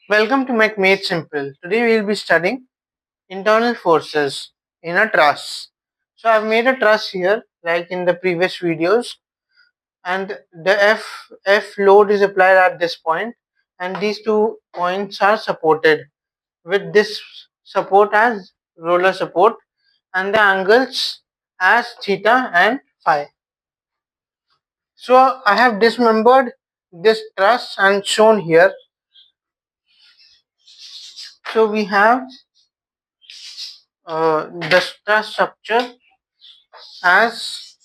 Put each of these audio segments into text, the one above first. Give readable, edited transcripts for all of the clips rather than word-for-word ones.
Welcome to Make Made Simple. Today we will be studying internal forces in a truss. So I've made a truss here like in the previous videos, and the F load is applied at this point, and these two points are supported with this support as roller support, and the angles as theta and phi. So I have dismembered this truss and shown here. So we have the truss structure as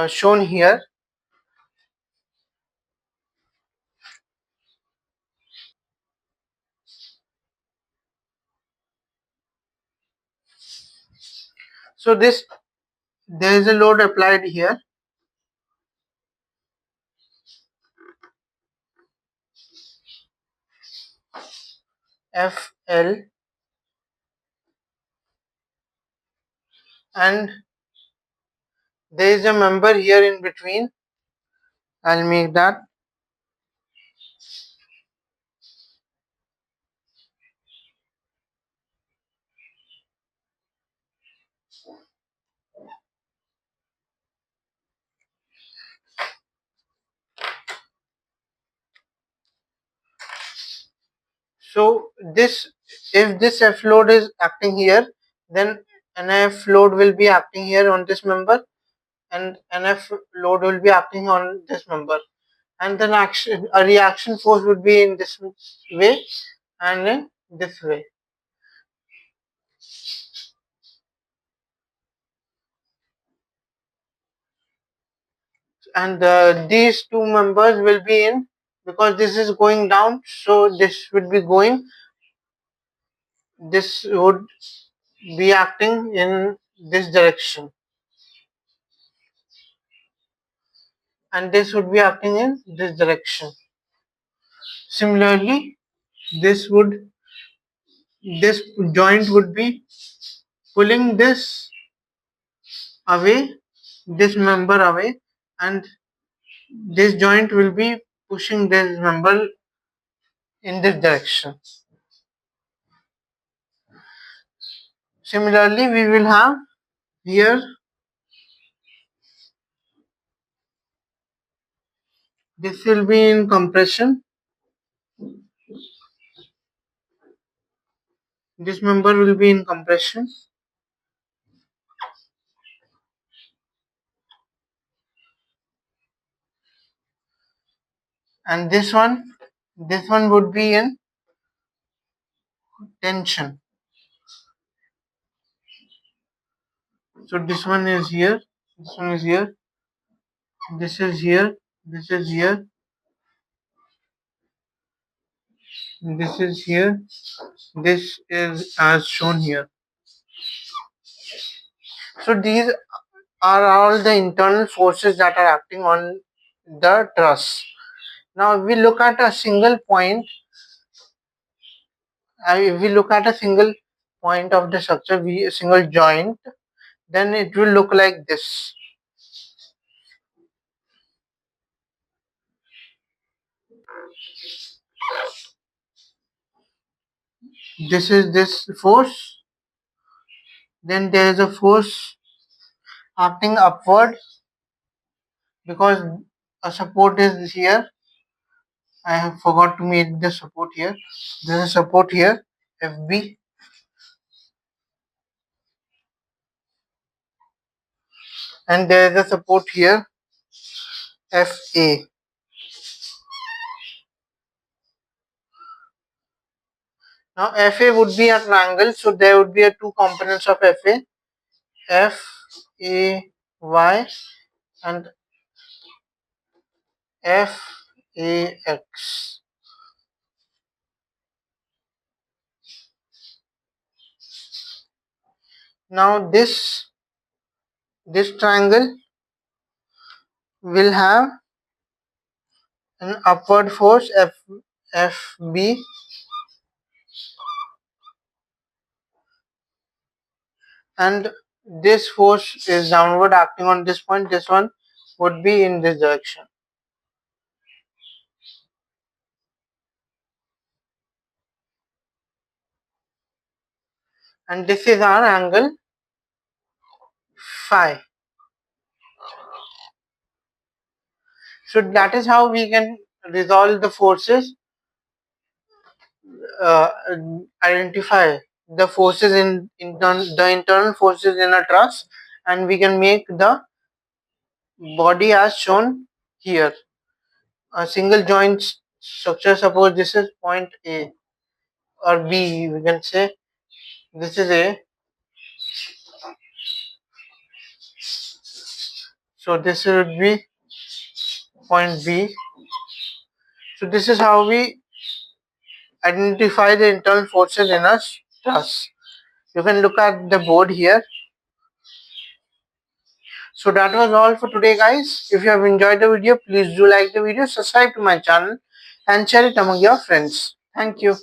shown here. So this there is a load applied here, FL, and there is a member here in between. I'll make that. So this, if this F load is acting here, then an F load will be acting here on this member, and an F load will be acting on this member, and then a reaction force would be in this way and in this way. And these two members will be in, because this is going down, so this would be going, this would be acting in this direction, and this would be acting in this direction. Similarly, this would this joint would be pulling this away, this member away, and this joint will be pushing this member in this direction. Similarly, we will have here, this will be in compression, this member will be in compression, and this one would be in tension. So this one is here, this one is here, this is here, this is here, this is here, this is as shown here. So these are all the internal forces that are acting on the truss. Now if we look at a single point, if we look at a single point of the structure, a single joint, then it will look like this. This is this force, then there is a force acting upward because a support is here. I have forgot to make the support here. There is a support here, FB, and there is a support here, FA. Now FA would be at an angle, so there would be a two components of FA, FAY and FAX. Now this triangle will have an upward force, FB, and this force is downward acting on this point. This one would be in this direction. and this is our angle phi. So that is how we can resolve the forces, uh, identify the forces the internal forces in a truss, and we can make the body as shown here. A single joint structure, suppose this is point A or B, we can say this is A, so this would be point B. So this is how we identify the internal forces in a truss. You can look at the board here. So that was all for today, guys. If you have enjoyed the video, please do like the video, subscribe to my channel and share it among your friends. Thank you.